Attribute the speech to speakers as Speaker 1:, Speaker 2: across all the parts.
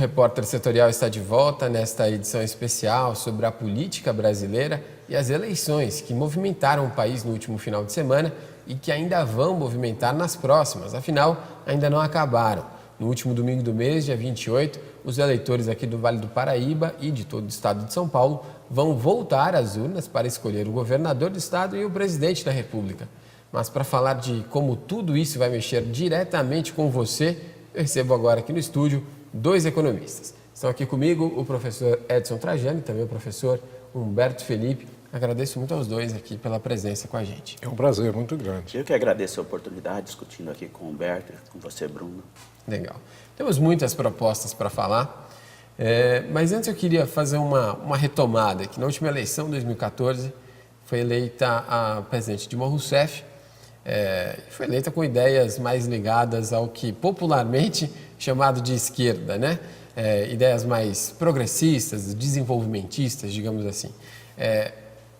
Speaker 1: Repórter Setorial está de volta nesta edição especial sobre a política brasileira e as eleições que movimentaram o país no último final de semana e que ainda vão movimentar nas próximas, afinal, ainda não acabaram. No último domingo do mês, dia 28, os eleitores aqui do Vale do Paraíba e de todo o estado de São Paulo vão voltar às urnas para escolher o governador do estado e o presidente da República. Mas para falar de como tudo isso vai mexer diretamente com você, eu recebo agora aqui no estúdio dois economistas. Estão aqui comigo o professor Edson Trajano e também o professor Humberto Felipe. Agradeço muito aos dois aqui pela presença com a gente.
Speaker 2: É um prazer muito grande.
Speaker 3: Eu que agradeço a oportunidade, discutindo aqui com o Humberto e com você, Bruno.
Speaker 1: Legal. Temos muitas propostas para falar, mas antes eu queria fazer uma retomada, que na última eleição, de 2014, foi eleita a presidente Dilma Rousseff, foi eleita com ideias mais ligadas ao que popularmente chamado de esquerda, né? Ideias mais progressistas, desenvolvimentistas, digamos assim.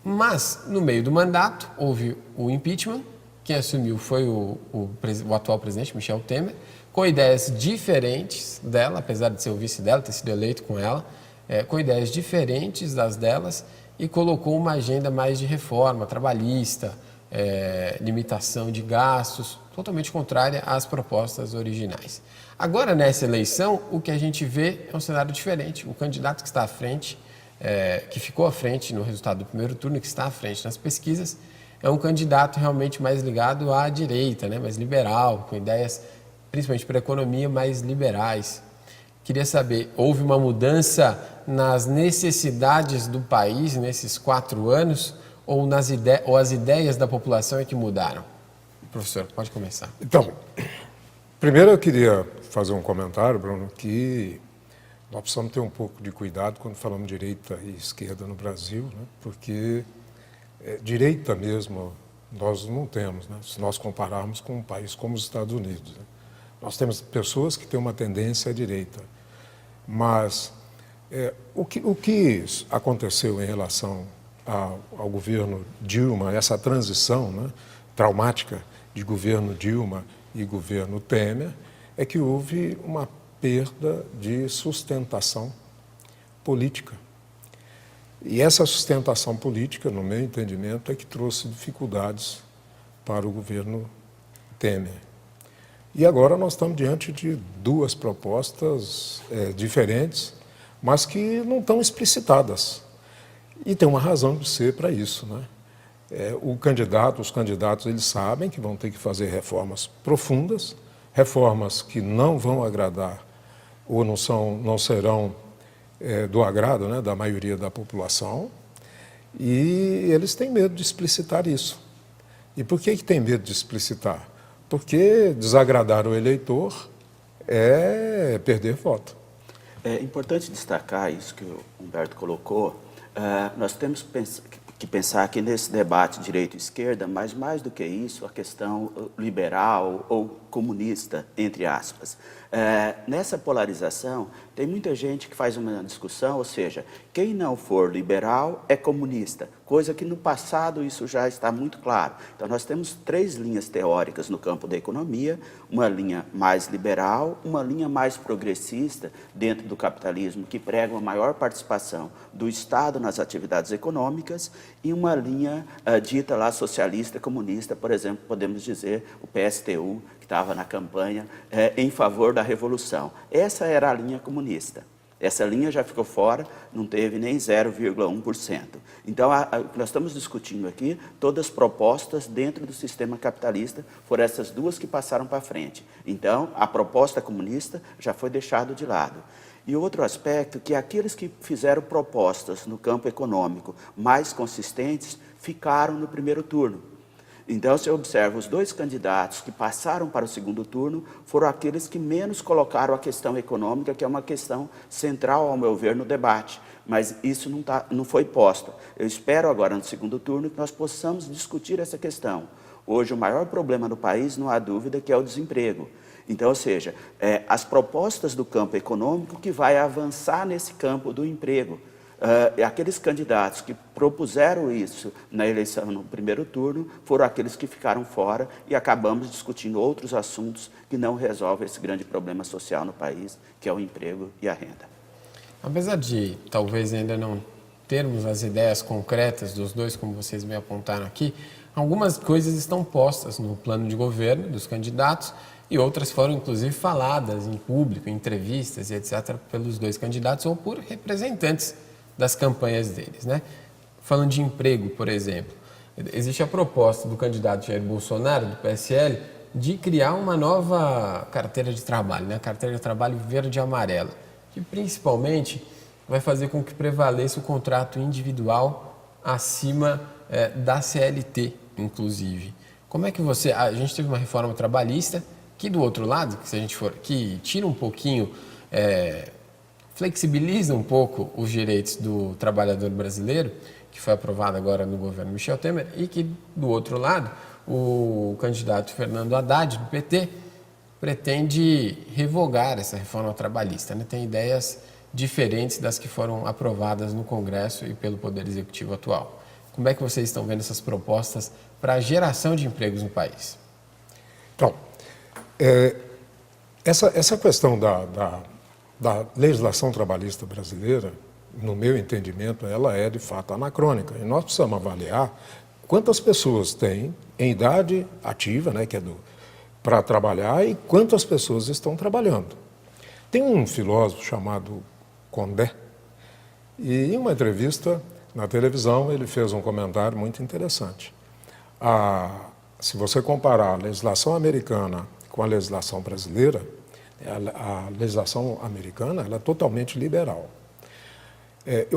Speaker 1: Mas, no meio do mandato, houve o impeachment. Quem assumiu foi o atual presidente, Michel Temer, com ideias diferentes dela, apesar de ser o vice dela, ter sido eleito com ela, com ideias diferentes das delas, e colocou uma agenda mais de reforma trabalhista, limitação de gastos, totalmente contrária às propostas originais. Agora, nessa eleição, o que a gente vê é um cenário diferente. O candidato que está à frente, que ficou à frente no resultado do primeiro turno e que está à frente nas pesquisas, é um candidato realmente mais ligado à direita, né? Mais liberal, com ideias, principalmente para a economia, mais liberais. Queria saber, houve uma mudança nas necessidades do país nesses 4 anos ou as ideias da população é que mudaram? Professor, pode começar.
Speaker 2: Então, primeiro eu queria fazer um comentário, Bruno, que nós precisamos ter um pouco de cuidado quando falamos direita e esquerda no Brasil, né? Porque direita mesmo nós não temos, né? Se nós compararmos com um país como os Estados Unidos, né? Nós temos pessoas que têm uma tendência à direita, mas o que aconteceu em relação ao governo Dilma, essa transição, né, traumática de governo Dilma e governo Temer, é que houve uma perda de sustentação política. E essa sustentação política, no meu entendimento, é que trouxe dificuldades para o governo Temer. E agora nós estamos diante de 2 propostas diferentes, mas que não estão explicitadas. E tem uma razão de ser para isso, né? Os candidatos, eles sabem que vão ter que fazer reformas profundas, reformas que não vão agradar ou não serão do agrado, né, da maioria da população, e eles têm medo de explicitar isso. E por que tem medo de explicitar? Porque desagradar o eleitor é perder voto.
Speaker 3: É importante destacar isso que o Humberto colocou. Nós temos que pensar aqui nesse debate direita-esquerda, mas mais do que isso, a questão liberal ou comunista, entre aspas. Nessa polarização, tem muita gente que faz uma discussão, ou seja, quem não for liberal é comunista, coisa que no passado isso já está muito claro. Então nós temos 3 linhas teóricas no campo da economia, uma linha mais liberal, uma linha mais progressista dentro do capitalismo, que prega uma maior participação do Estado nas atividades econômicas, e uma linha dita lá socialista, comunista, por exemplo, podemos dizer o PSTU, que estava na campanha em favor da Revolução. Essa era a linha comunista. Essa linha já ficou fora, não teve nem 0,1%. Então, nós estamos discutindo aqui todas as propostas dentro do sistema capitalista, foram essas 2 que passaram para frente. Então, a proposta comunista já foi deixada de lado. E outro aspecto, que aqueles que fizeram propostas no campo econômico mais consistentes, ficaram no primeiro turno. Então, se eu observo, os 2 candidatos que passaram para o segundo turno foram aqueles que menos colocaram a questão econômica, que é uma questão central, ao meu ver, no debate. Mas isso não foi posto. Eu espero agora, no segundo turno, que nós possamos discutir essa questão. Hoje, o maior problema no país, não há dúvida, que é o desemprego. Então, ou seja, as propostas do campo econômico que vai avançar nesse campo do emprego. aqueles candidatos que propuseram isso na eleição no primeiro turno foram aqueles que ficaram fora e acabamos discutindo outros assuntos que não resolvem esse grande problema social no país, que é o emprego e a renda.
Speaker 1: Apesar de talvez ainda não termos as ideias concretas dos dois, como vocês me apontaram aqui, algumas coisas estão postas no plano de governo dos candidatos e outras foram inclusive faladas em público, em entrevistas e etc. pelos dois candidatos ou por representantes das campanhas deles, né? Falando de emprego, por exemplo, existe a proposta do candidato Jair Bolsonaro, do PSL, de criar uma nova carteira de trabalho, né? Carteira de trabalho verde e amarela, que principalmente vai fazer com que prevaleça o contrato individual acima da CLT, inclusive. Como é que você... A gente teve uma reforma trabalhista que, do outro lado, que se a gente for, que tira um pouquinho, flexibiliza um pouco os direitos do trabalhador brasileiro, que foi aprovada agora no governo Michel Temer, e que, do outro lado, o candidato Fernando Haddad, do PT, pretende revogar essa reforma trabalhista, né? Tem ideias diferentes das que foram aprovadas no Congresso e pelo Poder Executivo atual. Como é que vocês estão vendo essas propostas para a geração de empregos no país?
Speaker 2: Então, essa questão da legislação trabalhista brasileira, no meu entendimento, ela é de fato anacrônica. E nós precisamos avaliar quantas pessoas têm em idade ativa, né, que é para trabalhar, e quantas pessoas estão trabalhando. Tem um filósofo chamado Condé, e em uma entrevista na televisão ele fez um comentário muito interessante. Se você comparar a legislação americana com a legislação brasileira, a legislação americana ela é totalmente liberal.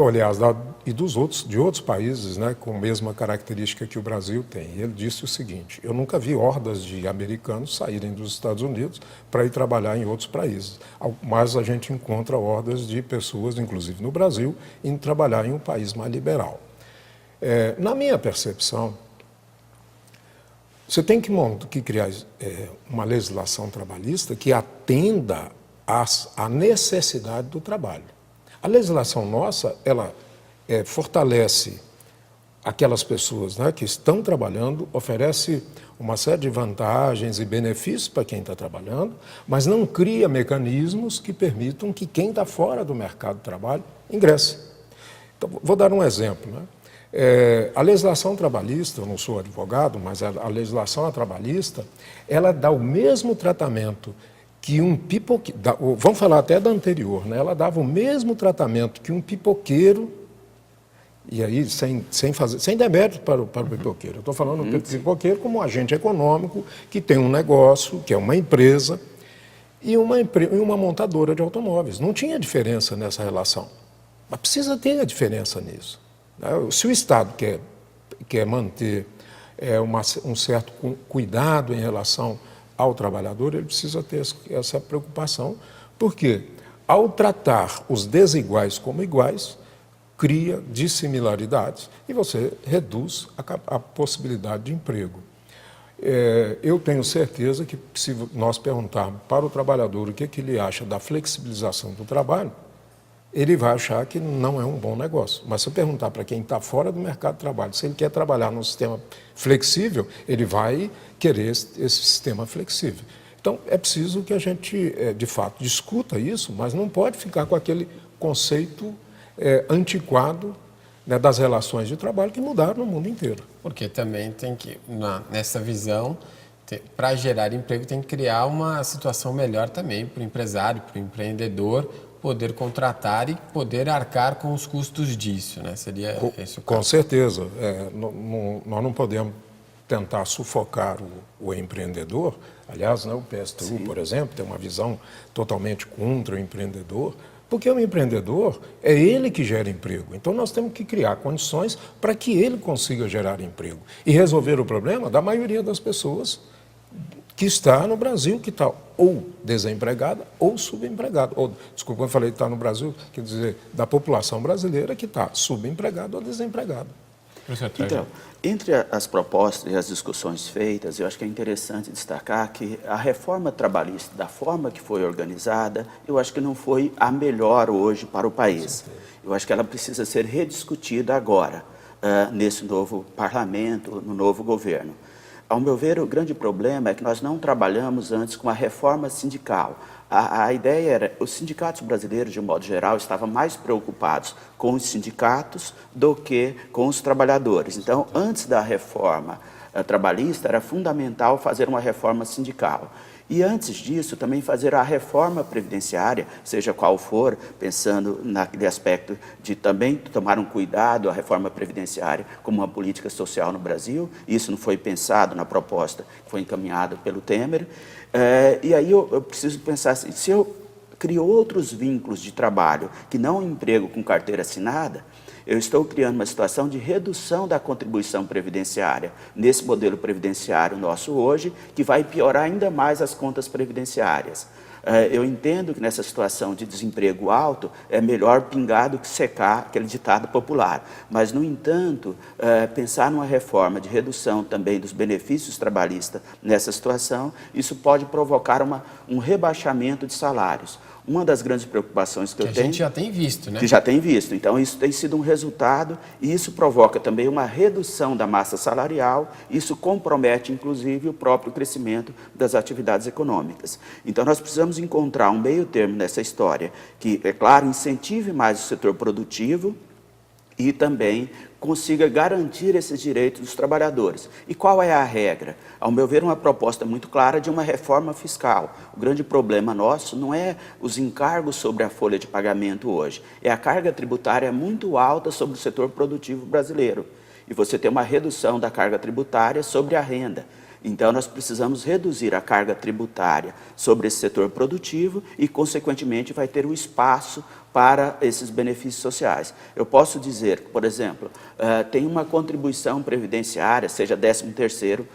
Speaker 2: Aliás, de outros países, né, com a mesma característica que o Brasil tem. E ele disse o seguinte: eu nunca vi hordas de americanos saírem dos Estados Unidos para ir trabalhar em outros países, mas a gente encontra hordas de pessoas, inclusive no Brasil, indo trabalhar em um país mais liberal. Na minha percepção, você tem que criar uma legislação trabalhista que atenda à necessidade do trabalho. A legislação nossa, ela fortalece aquelas pessoas, né, que estão trabalhando, oferece uma série de vantagens e benefícios para quem está trabalhando, mas não cria mecanismos que permitam que quem está fora do mercado de trabalho ingresse. Então, vou dar um exemplo, né? A legislação trabalhista, eu não sou advogado, mas a legislação trabalhista, ela dá o mesmo tratamento que um pipoqueiro, vamos falar até da anterior, né? Ela dava o mesmo tratamento que um pipoqueiro, e aí sem demérito para o pipoqueiro. Eu estou falando do pipoqueiro como um agente econômico que tem um negócio, que é uma empresa, e uma montadora de automóveis. Não tinha diferença nessa relação, mas precisa ter a diferença nisso. Se o Estado quer manter um certo cuidado em relação ao trabalhador, ele precisa ter essa preocupação, porque ao tratar os desiguais como iguais, cria dissimilaridades e você reduz a possibilidade de emprego. Eu tenho certeza que se nós perguntarmos para o trabalhador o que ele acha da flexibilização do trabalho, ele vai achar que não é um bom negócio. Mas se eu perguntar para quem está fora do mercado de trabalho, se ele quer trabalhar num sistema flexível, ele vai querer esse sistema flexível. Então, é preciso que a gente, de fato, discuta isso, mas não pode ficar com aquele conceito antiquado, né, das relações de trabalho que mudaram no mundo inteiro.
Speaker 1: Porque também tem que, nessa visão, para gerar emprego, tem que criar uma situação melhor também para o empresário, para o empreendedor, poder contratar e poder arcar com os custos disso, né? Seria esse o caso.
Speaker 2: Com certeza. Nós não podemos tentar sufocar o empreendedor. Aliás, né, o PSTU, sim, por exemplo, tem uma visão totalmente contra o empreendedor, porque o empreendedor é ele que gera emprego. Então, nós temos que criar condições para que ele consiga gerar emprego e resolver o problema da maioria das pessoas que está no Brasil, que está ou desempregada ou subempregada. Desculpa, eu falei que está no Brasil, quer dizer, da população brasileira que está subempregada ou desempregada.
Speaker 3: Então, entre as propostas e as discussões feitas, eu acho que é interessante destacar que a reforma trabalhista, da forma que foi organizada, eu acho que não foi a melhor hoje para o país. Eu acho que ela precisa ser rediscutida agora, nesse novo parlamento, no novo governo. Ao meu ver, o grande problema é que nós não trabalhamos antes com a reforma sindical. A ideia era, os sindicatos brasileiros, de um modo geral, estavam mais preocupados com os sindicatos do que com os trabalhadores. Então, antes da reforma trabalhista, era fundamental fazer uma reforma sindical. E antes disso, também fazer a reforma previdenciária, seja qual for, pensando naquele aspecto de também tomar um cuidado, a reforma previdenciária como uma política social no Brasil. Isso não foi pensado na proposta que foi encaminhada pelo Temer. E aí eu preciso pensar assim, se eu crio outros vínculos de trabalho que não um emprego com carteira assinada, eu estou criando uma situação de redução da contribuição previdenciária nesse modelo previdenciário nosso hoje, que vai piorar ainda mais as contas previdenciárias. Eu entendo que nessa situação de desemprego alto é melhor pingar do que secar, aquele ditado popular. Mas, no entanto, pensar numa reforma de redução também dos benefícios trabalhistas nessa situação, isso pode provocar um rebaixamento de salários. Uma das grandes preocupações que eu tenho...
Speaker 1: a gente já tem visto, né?
Speaker 3: Que já tem visto. Então, isso tem sido um resultado e isso provoca também uma redução da massa salarial. Isso compromete, inclusive, o próprio crescimento das atividades econômicas. Então, nós precisamos encontrar um meio termo nessa história que, é claro, incentive mais o setor produtivo e também consiga garantir esses direitos dos trabalhadores. E qual é a regra? Ao meu ver, uma proposta muito clara de uma reforma fiscal. O grande problema nosso não é os encargos sobre a folha de pagamento hoje, é a carga tributária muito alta sobre o setor produtivo brasileiro. E você tem uma redução da carga tributária sobre a renda. Então, nós precisamos reduzir a carga tributária sobre esse setor produtivo e, consequentemente, vai ter um espaço para esses benefícios sociais. Eu posso dizer, por exemplo, tem uma contribuição previdenciária, seja 13º,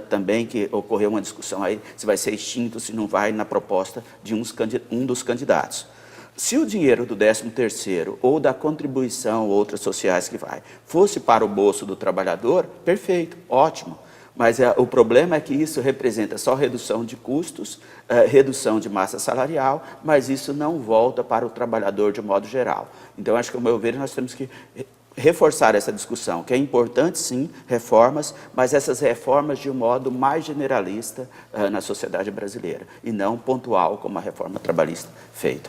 Speaker 3: também, que ocorreu uma discussão aí, se vai ser extinto, se não vai, na proposta de um dos candidatos. Se o dinheiro do 13º ou da contribuição, outras sociais que vai, fosse para o bolso do trabalhador, perfeito, ótimo. Mas o problema é que isso representa só redução de custos, redução de massa salarial, mas isso não volta para o trabalhador de modo geral. Então, acho que, ao meu ver, nós temos que reforçar essa discussão, que é importante, sim, reformas, mas essas reformas de um modo mais generalista na sociedade brasileira, e não pontual, como a reforma trabalhista feita.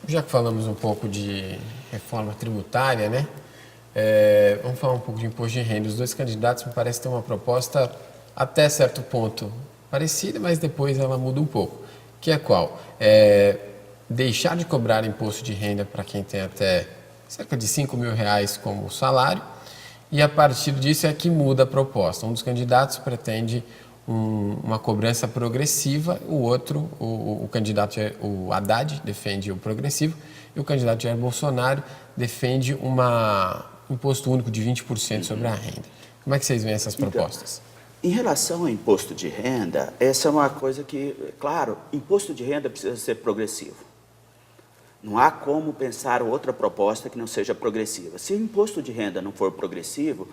Speaker 1: Já que falamos um pouco de reforma tributária, né? Vamos falar um pouco de imposto de renda. Os dois candidatos me parece ter uma proposta até certo ponto parecida, mas depois ela muda um pouco. Que é qual? Deixar de cobrar imposto de renda para quem tem até cerca de R$5.000 como salário, e a partir disso é que muda a proposta. Um dos candidatos pretende uma cobrança progressiva, o outro, o candidato, o Haddad, defende o progressivo, e o candidato Jair Bolsonaro defende imposto único de 20% sobre a renda. Como é que vocês veem essas propostas?
Speaker 3: Então, em relação ao imposto de renda, essa é uma coisa que, claro, imposto de renda precisa ser progressivo. Não há como pensar outra proposta que não seja progressiva. Se o imposto de renda não for progressivo,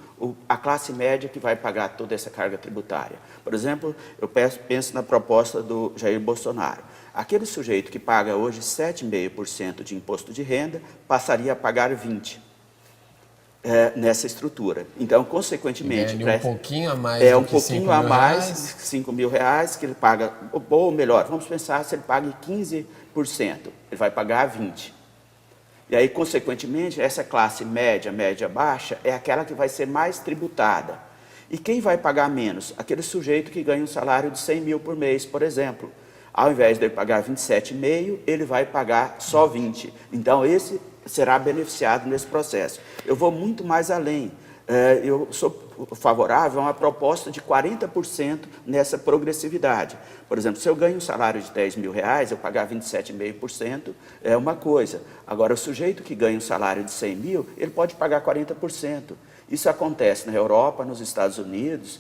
Speaker 3: a classe média que vai pagar toda essa carga tributária. Por exemplo, eu penso na proposta do Jair Bolsonaro. Aquele sujeito que paga hoje 7,5% de imposto de renda passaria a pagar 20%. Nessa estrutura. Então, consequentemente...
Speaker 1: um pouquinho a mais
Speaker 3: um pouquinho a mais, R$5.000, que ele paga, ou melhor, vamos pensar se ele paga 15%, ele vai pagar 20%. E aí, consequentemente, essa classe média, média-baixa, é aquela que vai ser mais tributada. E quem vai pagar menos? Aquele sujeito que ganha um salário de 100 mil por mês, por exemplo. Ao invés de ele pagar 27,5, ele vai pagar só 20. Então, esse será beneficiado nesse processo. Eu vou muito mais além. Eu sou favorável a uma proposta de 40% nessa progressividade. Por exemplo, se eu ganho um salário de R$10.000, eu pagar 27,5% é uma coisa. Agora, o sujeito que ganha um salário de 100 mil, ele pode pagar 40%. Isso acontece na Europa, nos Estados Unidos,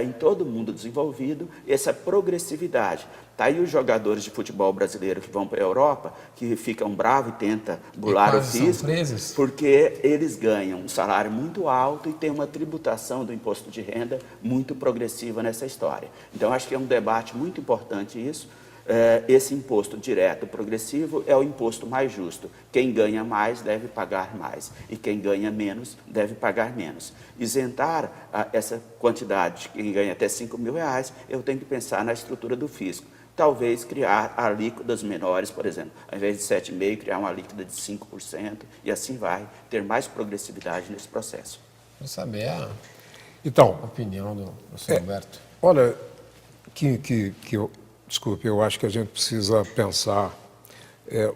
Speaker 3: em todo o mundo desenvolvido, essa progressividade. Está aí os jogadores de futebol brasileiro que vão para a Europa, que ficam bravos e tentam bular o fisco, porque eles ganham um salário muito alto e tem uma tributação do imposto de renda muito progressiva nessa história. Então, acho que é um debate muito importante isso. esse imposto direto progressivo é o imposto mais justo. Quem ganha mais deve pagar mais e quem ganha menos deve pagar menos. Isentar essa quantidade, quem ganha até R$5.000, eu tenho que pensar na estrutura do fisco. Talvez criar alíquotas menores, por exemplo, ao invés de 7,5%, criar uma alíquota de 5% e assim vai ter mais progressividade nesse processo.
Speaker 1: Vou saber a
Speaker 2: Então,
Speaker 1: opinião do senhor Humberto.
Speaker 2: olha, desculpe, eu acho que a gente precisa pensar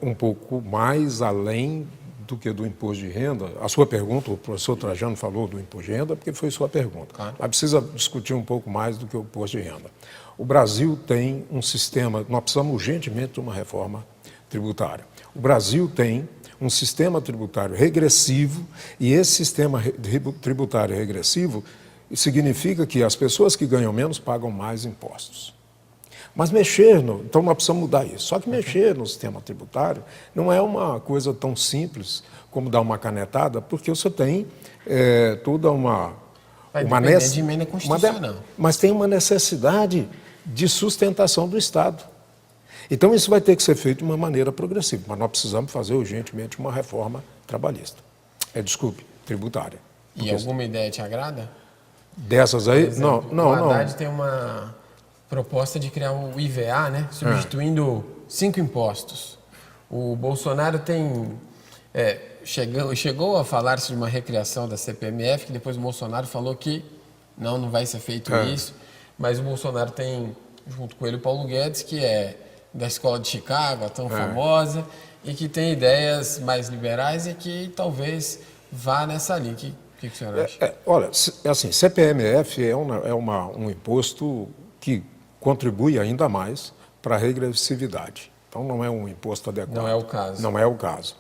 Speaker 2: um pouco mais além do que do imposto de renda. A sua pergunta, o professor Trajano falou do imposto de renda, porque foi sua pergunta.
Speaker 1: Claro.
Speaker 2: Mas precisa discutir um pouco mais do que o imposto de renda. O Brasil tem um sistema, nós precisamos urgentemente de uma reforma tributária. O Brasil tem um sistema tributário regressivo e esse sistema tributário regressivo significa que as pessoas que ganham menos pagam mais impostos. Mas então nós precisamos mudar isso. Só que mexer no sistema tributário não é uma coisa tão simples como dar uma canetada, porque você tem toda uma
Speaker 1: de emenda constitucional.
Speaker 2: Mas tem uma necessidade de sustentação do Estado. Então isso vai ter que ser feito de uma maneira progressiva, mas nós precisamos fazer urgentemente uma reforma trabalhista. Tributária.
Speaker 1: E alguma ideia te agrada?
Speaker 2: Dessas aí?
Speaker 1: Exemplo,
Speaker 2: Não.
Speaker 1: O Haddad tem uma proposta de criar o IVA, né? Substituindo 5 impostos. O Bolsonaro chegou a falar-se de uma recriação da CPMF, que depois o Bolsonaro falou que não vai ser feito isso, mas o Bolsonaro tem, junto com ele, o Paulo Guedes, que é da Escola de Chicago, tão famosa, e que tem ideias mais liberais e que talvez vá nessa linha. O que o senhor acha?
Speaker 2: Olha, assim, CPMF é um imposto que contribui ainda mais para a regressividade. Então, não é um imposto adequado.
Speaker 1: Não é o caso.
Speaker 2: Não é o caso.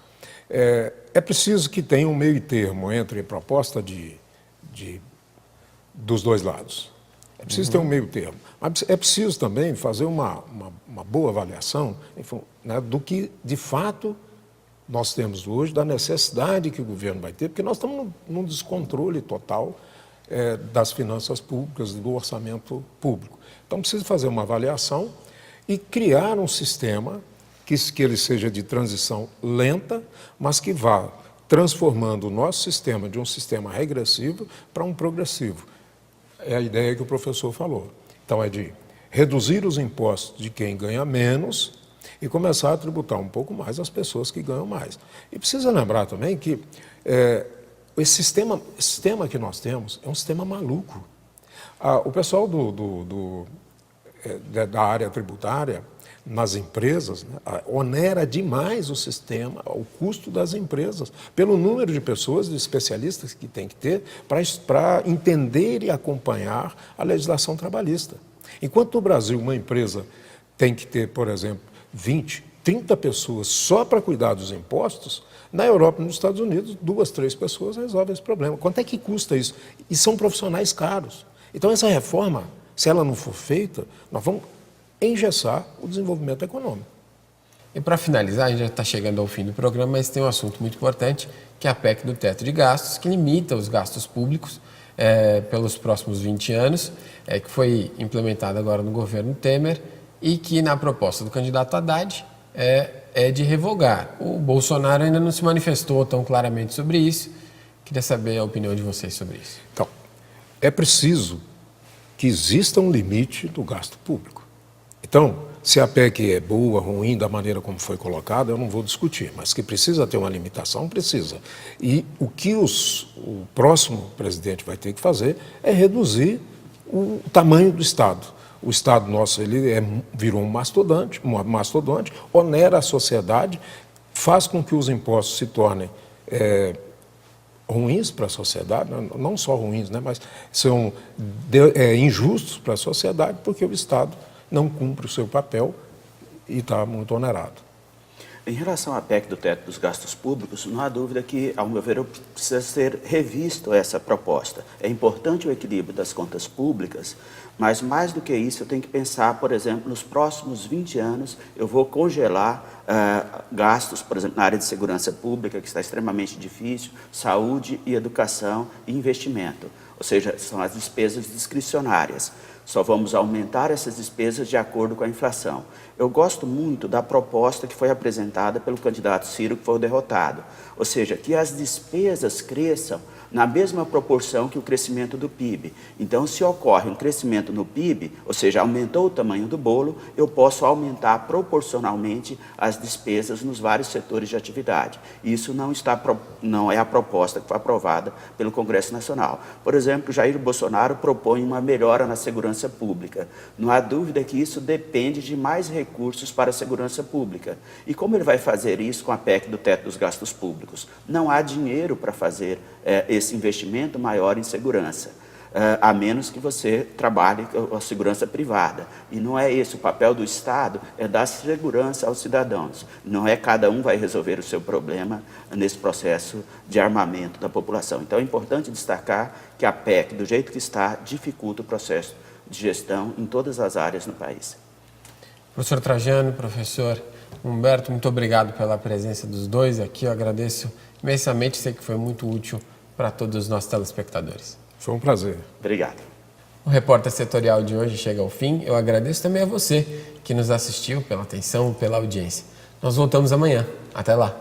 Speaker 2: É preciso que tenha um meio termo entre proposta dos dois lados. É preciso ter um meio termo. Mas é preciso também fazer uma boa avaliação, né, do que, de fato, nós temos hoje, da necessidade que o governo vai ter, porque nós estamos num descontrole total das finanças públicas, do orçamento público. Então, precisa fazer uma avaliação e criar um sistema que ele seja de transição lenta, mas que vá transformando o nosso sistema de um sistema regressivo para um progressivo. É a ideia que o professor falou. Então, é de reduzir os impostos de quem ganha menos e começar a tributar um pouco mais as pessoas que ganham mais. E precisa lembrar também que esse sistema que nós temos é um sistema maluco. O pessoal da área tributária, nas empresas, né, onera demais o sistema, o custo das empresas, pelo número de pessoas, de especialistas que tem que ter para entender e acompanhar a legislação trabalhista. Enquanto no Brasil uma empresa tem que ter, por exemplo, 20, 30 pessoas só para cuidar dos impostos, na Europa e nos Estados Unidos, 2, 3 pessoas resolvem esse problema. Quanto é que custa isso? E são profissionais caros. Então, essa reforma, se ela não for feita, nós vamos engessar o desenvolvimento econômico.
Speaker 1: E para finalizar, a gente já está chegando ao fim do programa, mas tem um assunto muito importante, que é a PEC do teto de gastos, que limita os gastos públicos pelos próximos 20 anos, que foi implementada agora no governo Temer e que, na proposta do candidato Haddad, é de revogar. O Bolsonaro ainda não se manifestou tão claramente sobre isso. Queria saber a opinião de vocês sobre isso.
Speaker 2: Então, é preciso que exista um limite do gasto público. Então, se a PEC é boa, ruim, da maneira como foi colocada, eu não vou discutir, mas que precisa ter uma limitação, precisa. E o que o próximo presidente vai ter que fazer é reduzir o tamanho do Estado. O Estado nosso virou um mastodonte, onera a sociedade, faz com que os impostos se tornem ruins para a sociedade, não só ruins, né, mas são injustos para a sociedade, porque o Estado não cumpre o seu papel e está muito onerado.
Speaker 3: Em relação à PEC do teto dos gastos públicos, não há dúvida que, ao meu ver, precisa ser revisto essa proposta. É importante o equilíbrio das contas públicas, mas mais do que isso, eu tenho que pensar, por exemplo, nos próximos 20 anos, eu vou congelar gastos, por exemplo, na área de segurança pública, que está extremamente difícil, saúde e educação e investimento. ou seja, são as despesas discricionárias. Só vamos aumentar essas despesas de acordo com a inflação. Eu gosto muito da proposta que foi apresentada pelo candidato Ciro, que foi o derrotado, ou seja, que as despesas cresçam na mesma proporção que o crescimento do PIB. Então, se ocorre um crescimento no PIB, ou seja, aumentou o tamanho do bolo, eu posso aumentar proporcionalmente as despesas nos vários setores de atividade. Isso não é a proposta que foi aprovada pelo Congresso Nacional. Por exemplo, Jair Bolsonaro propõe uma melhora na segurança pública. Não há dúvida que isso depende de mais recursos para a segurança pública. E como ele vai fazer isso com a PEC do teto dos gastos públicos? Não há dinheiro para fazer esse investimento maior em segurança, a menos que você trabalhe com a segurança privada. E não é esse o papel do Estado, é dar segurança aos cidadãos. Não é cada um vai resolver o seu problema nesse processo de armamento da população. Então é importante destacar que a PEC, do jeito que está, dificulta o processo de gestão em todas as áreas no país.
Speaker 1: Professor Trajano, professor Humberto, muito obrigado pela presença dos dois aqui. Eu agradeço imensamente, sei que foi muito útil para todos os nossos telespectadores.
Speaker 2: Foi um prazer.
Speaker 3: Obrigado.
Speaker 1: O Repórter Setorial de hoje chega ao fim. Eu agradeço também a você que nos assistiu, pela atenção, pela audiência. Nós voltamos amanhã. Até lá.